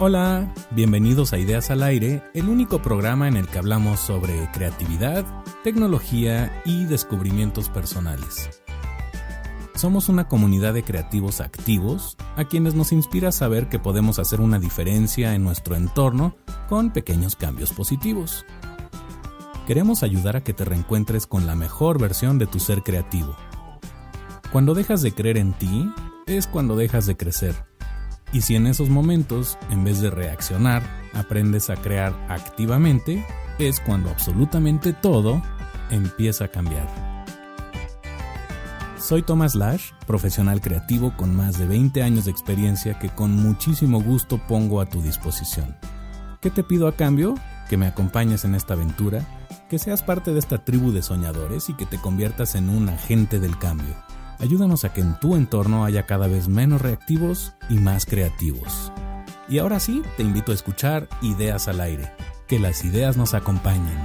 Hola, bienvenidos a Ideas al Aire, el único programa en el que hablamos sobre creatividad, tecnología y descubrimientos personales. Somos una comunidad de creativos activos a quienes nos inspira saber que podemos hacer una diferencia en nuestro entorno con pequeños cambios positivos. Queremos ayudar a que te reencuentres con la mejor versión de tu ser creativo. Cuando dejas de creer en ti, es cuando dejas de crecer. Y si en esos momentos, en vez de reaccionar, aprendes a crear activamente, es cuando absolutamente todo empieza a cambiar. Soy Thomas Lash, profesional creativo con más de 20 años de experiencia que con muchísimo gusto pongo a tu disposición. ¿Qué te pido a cambio? Que me acompañes en esta aventura, que seas parte de esta tribu de soñadores y que te conviertas en un agente del cambio. Ayúdanos a que en tu entorno haya cada vez menos reactivos y más creativos. Y ahora sí, te invito a escuchar Ideas al Aire. Que las ideas nos acompañen.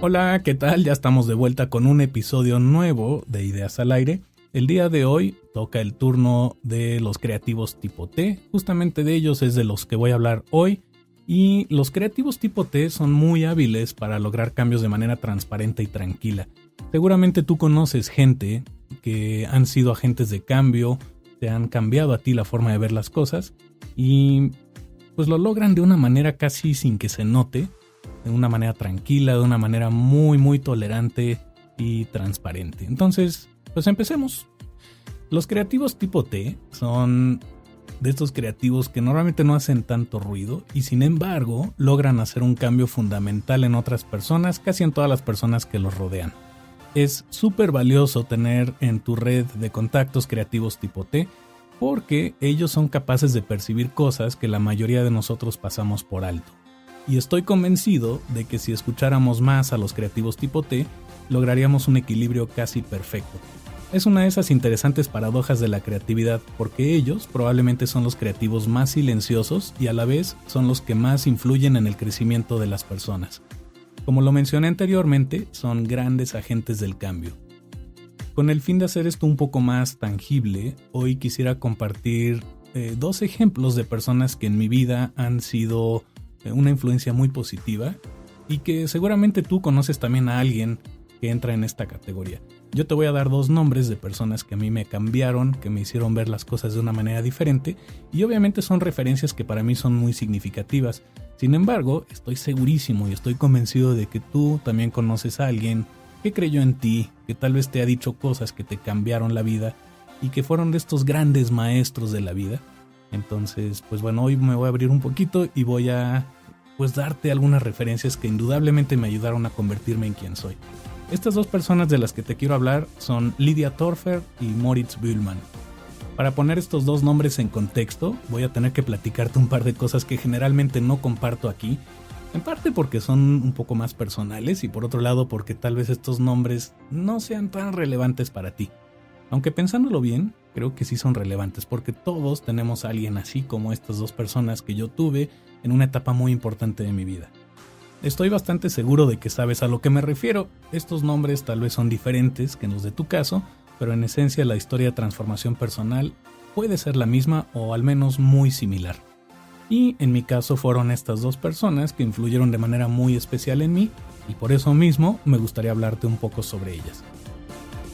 Hola, ¿qué tal? Ya estamos de vuelta con un episodio nuevo de Ideas al Aire. El día de hoy toca el turno de los creativos tipo T. Justamente de ellos es de los que voy a hablar hoy. Y los creativos tipo T son muy hábiles para lograr cambios de manera transparente y tranquila. Seguramente tú conoces gente que han sido agentes de cambio, te han cambiado a ti la forma de ver las cosas y pues lo logran de una manera casi sin que se note, de una manera tranquila, de una manera muy tolerante y transparente. Entonces, pues empecemos. Los creativos tipo T son de estos creativos que normalmente no hacen tanto ruido y sin embargo logran hacer un cambio fundamental en otras personas, casi en todas las personas que los rodean. Es súper valioso tener en tu red de contactos creativos tipo T porque ellos son capaces de percibir cosas que la mayoría de nosotros pasamos por alto. Y estoy convencido de que si escucháramos más a los creativos tipo T, lograríamos un equilibrio casi perfecto. Es una de esas interesantes paradojas de la creatividad porque ellos probablemente son los creativos más silenciosos y a la vez son los que más influyen en el crecimiento de las personas. Como lo mencioné anteriormente, son grandes agentes del cambio. Con el fin de hacer esto un poco más tangible, hoy quisiera compartir 2 ejemplos de personas que en mi vida han sido una influencia muy positiva y que seguramente tú conoces también a alguien que entra en esta categoría. Yo te voy a dar 2 nombres de personas que a mí me cambiaron, que me hicieron ver las cosas de una manera diferente y obviamente son referencias que para mí son muy significativas. Sin embargo, estoy segurísimo y estoy convencido de que tú también conoces a alguien que creyó en ti, que tal vez te ha dicho cosas que te cambiaron la vida y que fueron de estos grandes maestros de la vida. Entonces, pues bueno, hoy me voy a abrir un poquito y voy a darte algunas referencias que indudablemente me ayudaron a convertirme en quien soy. Estas 2 personas de las que te quiero hablar son Lydia Torfer y Moritz Bühlmann. Para poner estos 2 nombres en contexto, voy a tener que platicarte un par de cosas que generalmente no comparto aquí, en parte porque son un poco más personales y por otro lado porque tal vez estos nombres no sean tan relevantes para ti. Aunque pensándolo bien, creo que sí son relevantes porque todos tenemos a alguien así como estas 2 personas que yo tuve en una etapa muy importante de mi vida. Estoy bastante seguro de que sabes a lo que me refiero. Estos nombres tal vez son diferentes que los de tu caso, pero en esencia la historia de transformación personal puede ser la misma o al menos muy similar. Y en mi caso fueron estas 2 personas que influyeron de manera muy especial en mí y por eso mismo me gustaría hablarte un poco sobre ellas.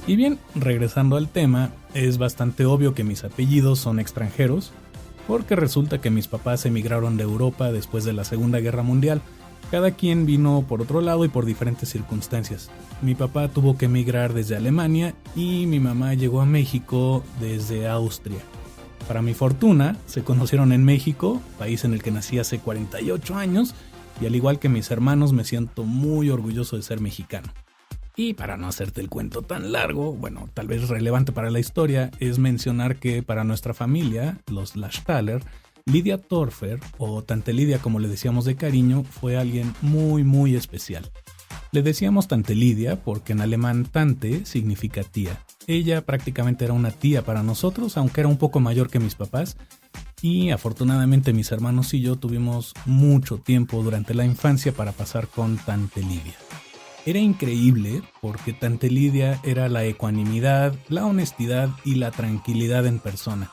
Y bien, regresando al tema, es bastante obvio que mis apellidos son extranjeros porque resulta que mis papás emigraron de Europa después de la Segunda Guerra Mundial. Cada quien vino por otro lado y por diferentes circunstancias. Mi papá tuvo que emigrar desde Alemania y mi mamá llegó a México desde Austria. Para mi fortuna, se conocieron en México, país en el que nací hace 48 años, y al igual que mis hermanos me siento muy orgulloso de ser mexicano. Y para no hacerte el cuento tan largo, bueno, tal vez relevante para la historia, es mencionar que para nuestra familia, los Lashtaler, Lydia Torfer, o Tante Lydia como le decíamos de cariño, fue alguien muy especial. Le decíamos Tante Lydia porque en alemán Tante significa tía. Ella prácticamente era una tía para nosotros, aunque era un poco mayor que mis papás, y afortunadamente mis hermanos y yo tuvimos mucho tiempo durante la infancia para pasar con Tante Lydia. Era increíble porque Tante Lydia era la ecuanimidad, la honestidad y la tranquilidad en persona.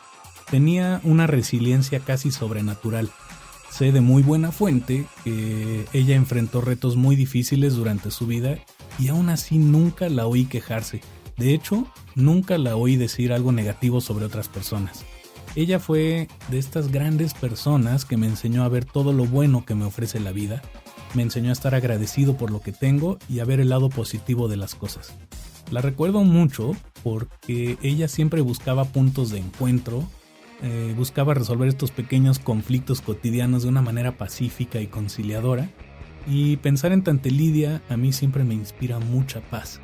tenía una resiliencia casi sobrenatural. Sé de muy buena fuente que ella enfrentó retos muy difíciles durante su vida y aún así nunca la oí quejarse. De hecho, nunca la oí decir algo negativo sobre otras personas. Ella fue de estas grandes personas que me enseñó a ver todo lo bueno que me ofrece la vida, me enseñó a estar agradecido por lo que tengo y a ver el lado positivo de las cosas. La recuerdo mucho porque ella siempre buscaba puntos de encuentro, buscaba resolver estos pequeños conflictos cotidianos de una manera pacífica y conciliadora, y pensar en Tante Lidia a mí siempre me inspira mucha paz.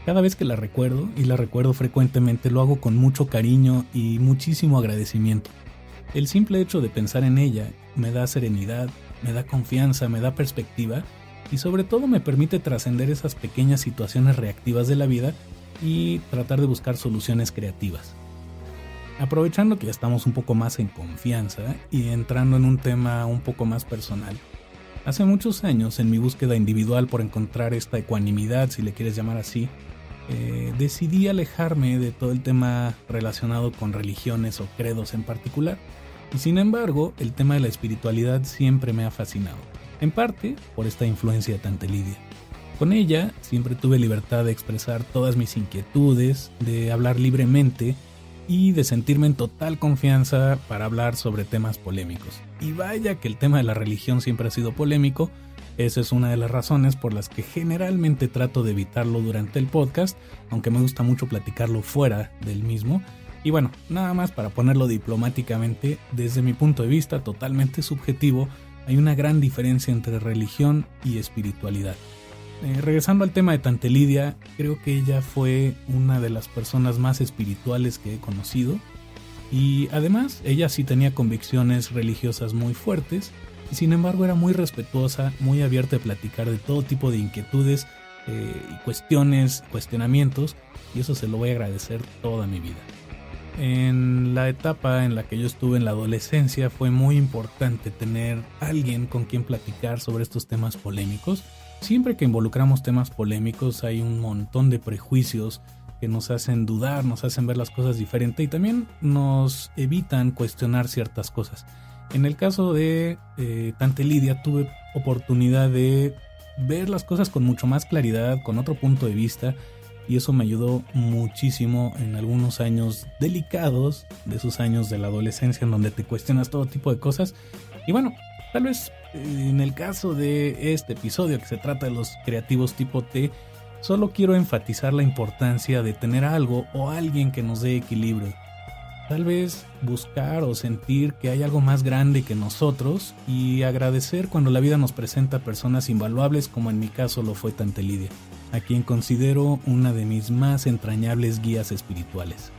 Cada vez que la recuerdo, y la recuerdo frecuentemente, lo hago con mucho cariño y muchísimo agradecimiento. El simple hecho de pensar en ella me da serenidad, me da confianza, me da perspectiva y sobre todo me permite trascender esas pequeñas situaciones reactivas de la vida y tratar de buscar soluciones creativas. Aprovechando que ya estamos un poco más en confianza y entrando en un tema un poco más personal, hace muchos años en mi búsqueda individual por encontrar esta ecuanimidad, si le quieres llamar así, decidí alejarme de todo el tema relacionado con religiones o credos en particular. Y sin embargo, el tema de la espiritualidad siempre me ha fascinado, en parte por esta influencia de Tante Lidia. Con ella siempre tuve libertad de expresar todas mis inquietudes, de hablar libremente y de sentirme en total confianza para hablar sobre temas polémicos. Y vaya que el tema de la religión siempre ha sido polémico. Esa es una de las razones por las que generalmente trato de evitarlo durante el podcast, aunque me gusta mucho platicarlo fuera del mismo. Y bueno, nada más para ponerlo diplomáticamente, desde mi punto de vista totalmente subjetivo, hay una gran diferencia entre religión y espiritualidad. Regresando al tema de Tante Lidia, creo que ella fue una de las personas más espirituales que he conocido, y además ella sí tenía convicciones religiosas muy fuertes, y sin embargo era muy respetuosa, muy abierta a platicar de todo tipo de inquietudes, cuestionamientos, y eso se lo voy a agradecer toda mi vida. En la etapa en la que yo estuve en la adolescencia fue muy importante tener alguien con quien platicar sobre estos temas polémicos. Siempre que involucramos temas polémicos hay un montón de prejuicios que nos hacen dudar, nos hacen ver las cosas diferente y también nos evitan cuestionar ciertas cosas. En el caso de Tante Lidia tuve oportunidad de ver las cosas con mucho más claridad, con otro punto de vista, y eso me ayudó muchísimo en algunos años delicados de esos años de la adolescencia en donde te cuestionas todo tipo de cosas. Y bueno, tal vez en el caso de este episodio que se trata de los creativos tipo T, solo quiero enfatizar la importancia de tener algo o alguien que nos dé equilibrio. Tal vez buscar o sentir que hay algo más grande que nosotros y agradecer cuando la vida nos presenta personas invaluables, como en mi caso lo fue Tante Lidia, a quien considero una de mis más entrañables guías espirituales.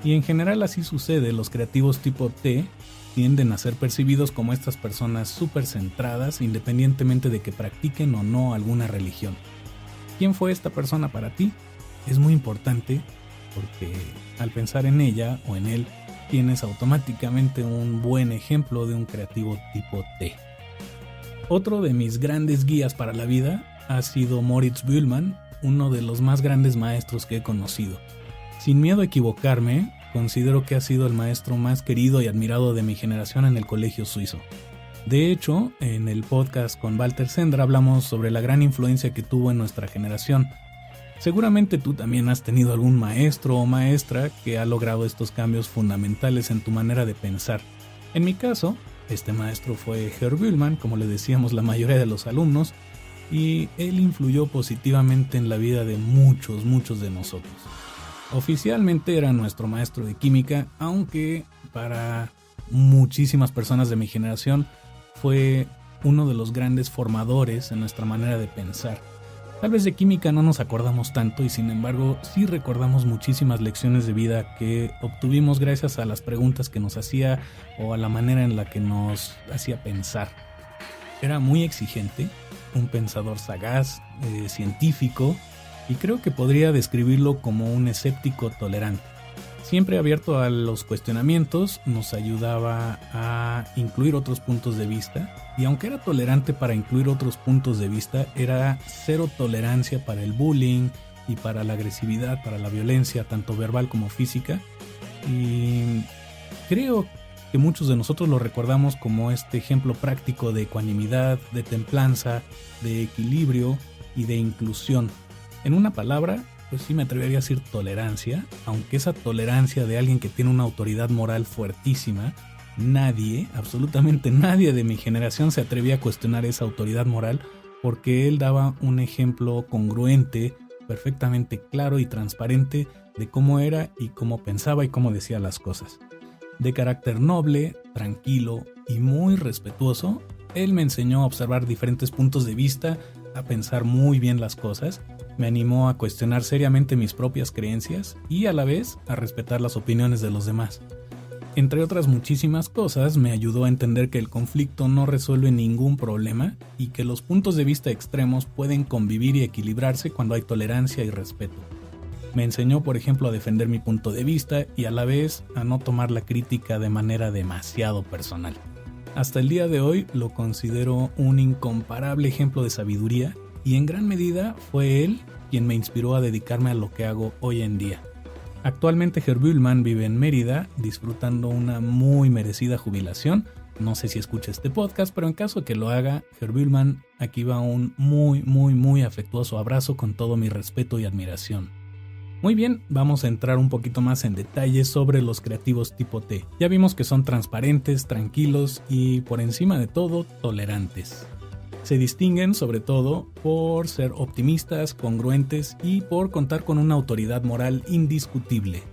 Y en general así sucede, los creativos tipo T tienden a ser percibidos como estas personas súper centradas independientemente de que practiquen o no alguna religión. ¿Quién fue esta persona para ti? Es muy importante porque al pensar en ella o en él tienes automáticamente un buen ejemplo de un creativo tipo T. Otro de mis grandes guías para la vida ha sido Moritz Bühlmann, uno de los más grandes maestros que he conocido. Sin miedo a equivocarme, considero que ha sido el maestro más querido y admirado de mi generación en el colegio suizo. De hecho, en el podcast con Walter Sendra hablamos sobre la gran influencia que tuvo en nuestra generación. Seguramente tú también has tenido algún maestro o maestra que ha logrado estos cambios fundamentales en tu manera de pensar. En mi caso, este maestro fue Herr Bühlmann, como le decíamos la mayoría de los alumnos, y él influyó positivamente en la vida de muchos de nosotros. Oficialmente era nuestro maestro de química, aunque para muchísimas personas de mi generación fue uno de los grandes formadores en nuestra manera de pensar. Tal vez de química no nos acordamos tanto y sin embargo sí recordamos muchísimas lecciones de vida que obtuvimos gracias a las preguntas que nos hacía o a la manera en la que nos hacía pensar. Era muy exigente, un pensador sagaz, científico, y creo que podría describirlo como un escéptico tolerante. Siempre abierto a los cuestionamientos, nos ayudaba a incluir otros puntos de vista, y aunque era tolerante para incluir otros puntos de vista, era cero tolerancia para el bullying y para la agresividad, para la violencia, tanto verbal como física. Y Creo que muchos de nosotros lo recordamos como este ejemplo práctico de ecuanimidad, de templanza, de equilibrio y de inclusión. En una palabra, pues sí me atrevería a decir tolerancia, aunque esa tolerancia de alguien que tiene una autoridad moral fuertísima, nadie, absolutamente nadie de mi generación se atrevía a cuestionar esa autoridad moral porque él daba un ejemplo congruente, perfectamente claro y transparente de cómo era y cómo pensaba y cómo decía las cosas. De carácter noble, tranquilo y muy respetuoso, él me enseñó a observar diferentes puntos de vista, a pensar muy bien las cosas, me animó a cuestionar seriamente mis propias creencias y a la vez a respetar las opiniones de los demás. Entre otras muchísimas cosas, me ayudó a entender que el conflicto no resuelve ningún problema y que los puntos de vista extremos pueden convivir y equilibrarse cuando hay tolerancia y respeto. Me enseñó, por ejemplo, a defender mi punto de vista y a la vez a no tomar la crítica de manera demasiado personal. Hasta el día de hoy lo considero un incomparable ejemplo de sabiduría y en gran medida fue él quien me inspiró a dedicarme a lo que hago hoy en día. Actualmente Herr Bühlmann vive en Mérida disfrutando una muy merecida jubilación. No sé si escucha este podcast, pero en caso de que lo haga, Herr Bühlmann, aquí va un muy afectuoso abrazo con todo mi respeto y admiración. Muy bien, vamos a entrar un poquito más en detalle sobre los creativos tipo T. Ya vimos que son transparentes, tranquilos y por encima de todo, tolerantes. Se distinguen sobre todo por ser optimistas, congruentes y por contar con una autoridad moral indiscutible.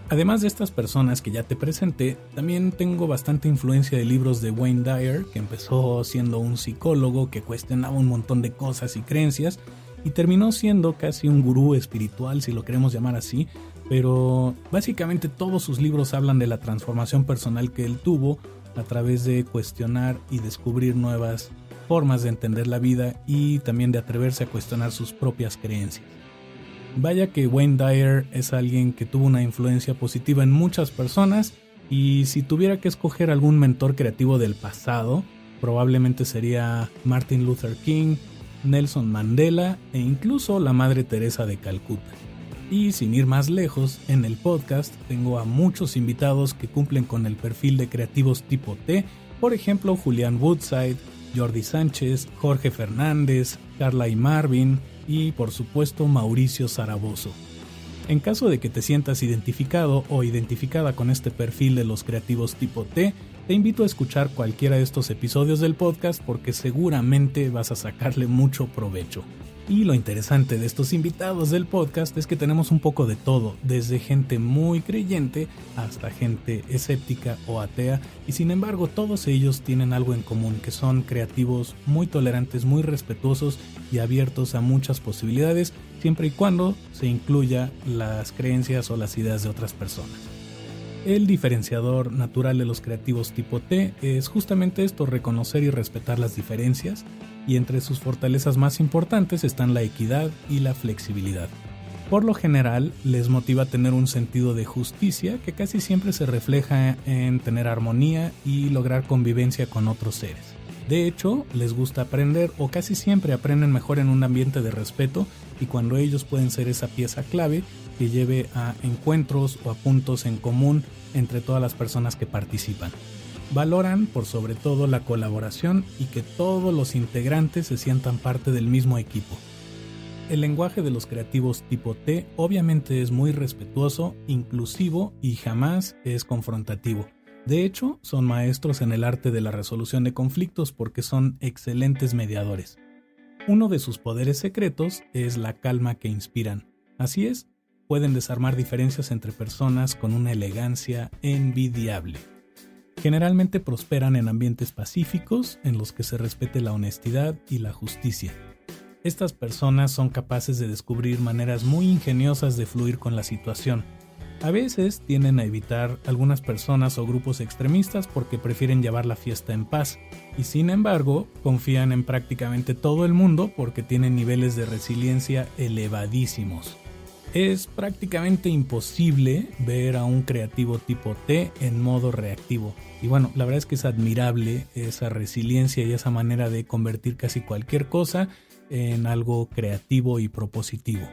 Además de estas personas que ya te presenté, también tengo bastante influencia de libros de Wayne Dyer, que empezó siendo un psicólogo que cuestionaba un montón de cosas y creencias y terminó siendo casi un gurú espiritual, si lo queremos llamar así, pero básicamente todos sus libros hablan de la transformación personal que él tuvo a través de cuestionar y descubrir nuevas formas de entender la vida y también de atreverse a cuestionar sus propias creencias. Vaya que Wayne Dyer es alguien que tuvo una influencia positiva en muchas personas y si tuviera que escoger algún mentor creativo del pasado, probablemente sería Martin Luther King, Nelson Mandela e incluso la Madre Teresa de Calcuta. Y sin ir más lejos, en el podcast tengo a muchos invitados que cumplen con el perfil de creativos tipo T, por ejemplo Julián Woodside, Jordi Sánchez, Jorge Fernández, Carla y Marvin y por supuesto Mauricio Zarabozo. En caso de que te sientas identificado o identificada con este perfil de los creativos tipo T, te invito a escuchar cualquiera de estos episodios del podcast porque seguramente vas a sacarle mucho provecho. Y lo interesante de estos invitados del podcast es que tenemos un poco de todo, desde gente muy creyente hasta gente escéptica o atea, y sin embargo todos ellos tienen algo en común, que son creativos muy tolerantes, muy respetuosos y abiertos a muchas posibilidades, siempre y cuando se incluya las creencias o las ideas de otras personas. El diferenciador natural de los creativos tipo T es justamente esto, reconocer y respetar las diferencias, y entre sus fortalezas más importantes están la equidad y la flexibilidad. Por lo general, les motiva a tener un sentido de justicia que casi siempre se refleja en tener armonía y lograr convivencia con otros seres. De hecho, les gusta aprender o casi siempre aprenden mejor en un ambiente de respeto y cuando ellos pueden ser esa pieza clave que lleve a encuentros o a puntos en común entre todas las personas que participan. Valoran por sobre todo la colaboración y que todos los integrantes se sientan parte del mismo equipo. El lenguaje de los creativos tipo T obviamente es muy respetuoso, inclusivo y jamás es confrontativo. De hecho, son maestros en el arte de la resolución de conflictos porque son excelentes mediadores. Uno de sus poderes secretos es la calma que inspiran. Así es, pueden desarmar diferencias entre personas con una elegancia envidiable. Generalmente prosperan en ambientes pacíficos en los que se respete la honestidad y la justicia. Estas personas son capaces de descubrir maneras muy ingeniosas de fluir con la situación. A veces tienden a evitar algunas personas o grupos extremistas porque prefieren llevar la fiesta en paz y sin embargo confían en prácticamente todo el mundo porque tienen niveles de resiliencia elevadísimos. Es prácticamente imposible ver a un creativo tipo T en modo reactivo. Y bueno, la verdad es que es admirable esa resiliencia y esa manera de convertir casi cualquier cosa en algo creativo y propositivo.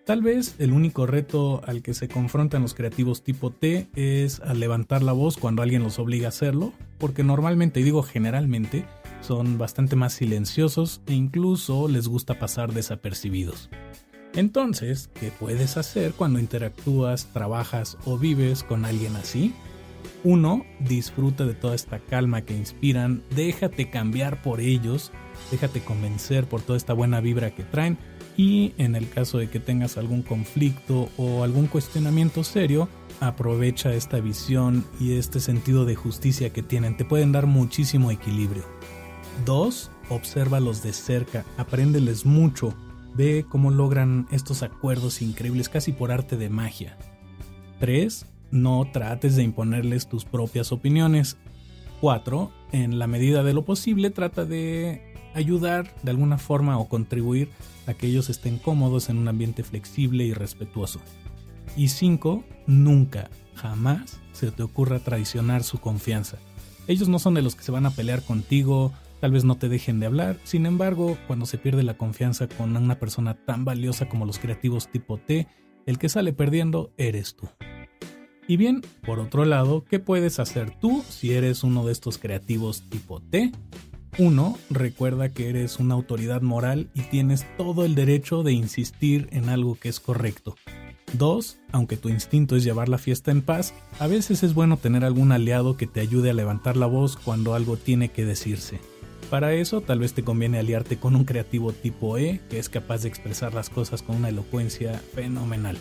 Tal vez el único reto al que se confrontan los creativos tipo T es al levantar la voz cuando alguien los obliga a hacerlo, porque normalmente, y digo generalmente, son bastante más silenciosos e incluso les gusta pasar desapercibidos. Entonces, ¿qué puedes hacer cuando interactúas, trabajas o vives con alguien así? 1. Disfruta de toda esta calma que inspiran, déjate cambiar por ellos, déjate convencer por toda esta buena vibra que traen. Y en el caso de que tengas algún conflicto o algún cuestionamiento serio, aprovecha esta visión y este sentido de justicia que tienen. Te pueden dar muchísimo equilibrio. 2. Obsérvalos de cerca, apréndeles mucho. Ve cómo logran estos acuerdos increíbles casi por arte de magia. 3. No trates de imponerles tus propias opiniones. 4. En la medida de lo posible, trata de ayudar de alguna forma o contribuir a que ellos estén cómodos en un ambiente flexible y respetuoso. Y 5. Nunca, jamás se te ocurra traicionar su confianza. Ellos no son de los que se van a pelear contigo, tal vez no te dejen de hablar. Sin embargo, cuando se pierde la confianza con una persona tan valiosa como los creativos tipo T, el que sale perdiendo eres tú. Y bien, por otro lado, ¿qué puedes hacer tú si eres uno de estos creativos tipo T? 1. Recuerda que eres una autoridad moral y tienes todo el derecho de insistir en algo que es correcto. 2. Aunque tu instinto es llevar la fiesta en paz, a veces es bueno tener algún aliado que te ayude a levantar la voz cuando algo tiene que decirse. Para eso, tal vez te conviene aliarte con un creativo tipo E, que es capaz de expresar las cosas con una elocuencia fenomenal.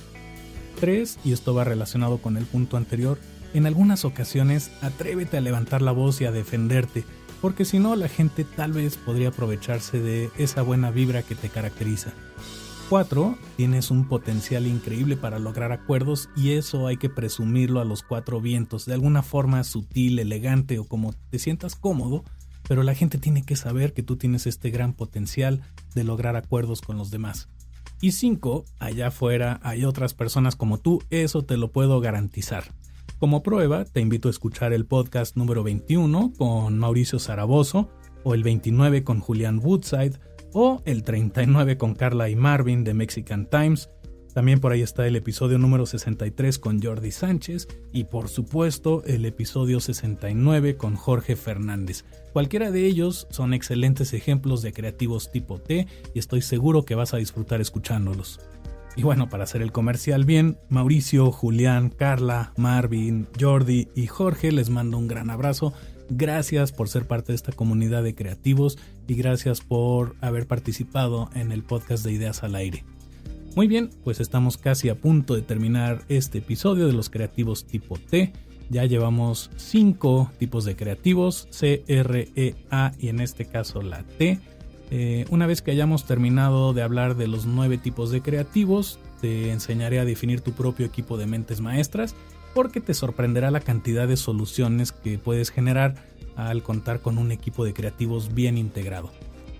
3. Y esto va relacionado con el punto anterior, en algunas ocasiones atrévete a levantar la voz y a defenderte, porque si no la gente tal vez podría aprovecharse de esa buena vibra que te caracteriza. 4. Tienes un potencial increíble para lograr acuerdos y eso hay que presumirlo a los 4 vientos, de alguna forma sutil, elegante o como te sientas cómodo, pero la gente tiene que saber que tú tienes este gran potencial de lograr acuerdos con los demás. Y 5. Allá afuera hay otras personas como tú, eso te lo puedo garantizar. Como prueba, te invito a escuchar el podcast número 21 con Mauricio Zarabozo, o el 29 con Julián Woodside, o el 39 con Carla y Marvin de Mexican Times. También por ahí está el episodio número 63 con Jordi Sánchez y por supuesto el episodio 69 con Jorge Fernández. Cualquiera de ellos son excelentes ejemplos de creativos tipo T y estoy seguro que vas a disfrutar escuchándolos. Y bueno, para hacer el comercial bien, Mauricio, Julián, Carla, Marvin, Jordi y Jorge les mando un gran abrazo. Gracias por ser parte de esta comunidad de creativos y gracias por haber participado en el podcast de Ideas al Aire. Muy bien, pues estamos casi a punto de terminar este episodio de los creativos tipo T. Ya llevamos 5 tipos de creativos, C, R, E, A y en este caso la T. Una vez que hayamos terminado de hablar de los 9 tipos de creativos, te enseñaré a definir tu propio equipo de mentes maestras porque te sorprenderá la cantidad de soluciones que puedes generar al contar con un equipo de creativos bien integrado.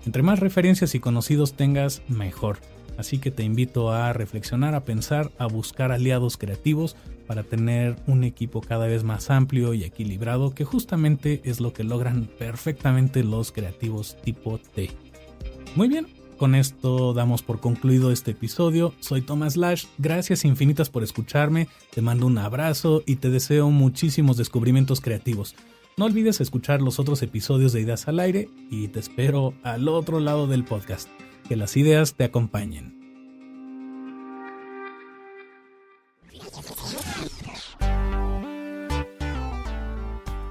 Entre más referencias y conocidos tengas, mejor. Así que te invito a reflexionar, a pensar, a buscar aliados creativos para tener un equipo cada vez más amplio y equilibrado, que justamente es lo que logran perfectamente los creativos tipo T. Muy bien, con esto damos por concluido este episodio. Soy Thomas Lash, gracias infinitas por escucharme, te mando un abrazo y te deseo muchísimos descubrimientos creativos. No olvides escuchar los otros episodios de Ideas al Aire y te espero al otro lado del podcast. Que las ideas te acompañen.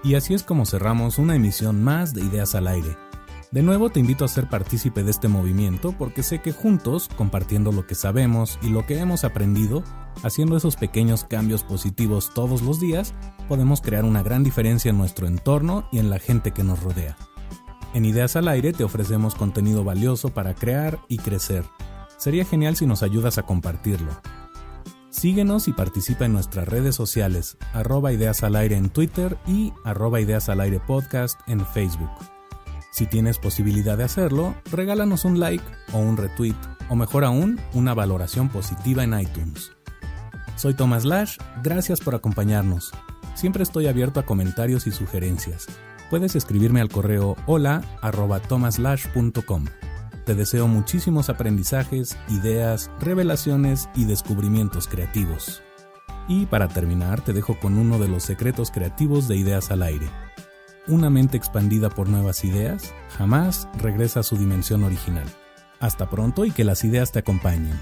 Y así es como cerramos una emisión más de Ideas al Aire. De nuevo te invito a ser partícipe de este movimiento porque sé que juntos, compartiendo lo que sabemos y lo que hemos aprendido, haciendo esos pequeños cambios positivos todos los días, podemos crear una gran diferencia en nuestro entorno y en la gente que nos rodea. En Ideas al Aire te ofrecemos contenido valioso para crear y crecer. Sería genial si nos ayudas a compartirlo. Síguenos y participa en nuestras redes sociales, @ideasalaire en Twitter y @ideasalairepodcast en Facebook. Si tienes posibilidad de hacerlo, regálanos un like o un retweet, o mejor aún, una valoración positiva en iTunes. Soy Thomas Lash, gracias por acompañarnos. Siempre estoy abierto a comentarios y sugerencias. Puedes escribirme al correo hola@thomaslash.com. te deseo muchísimos aprendizajes, ideas, revelaciones y descubrimientos creativos. Y para terminar, te dejo con uno de los secretos creativos de Ideas al Aire. Una mente expandida por nuevas ideas jamás regresa a su dimensión original. Hasta pronto y que las ideas te acompañen.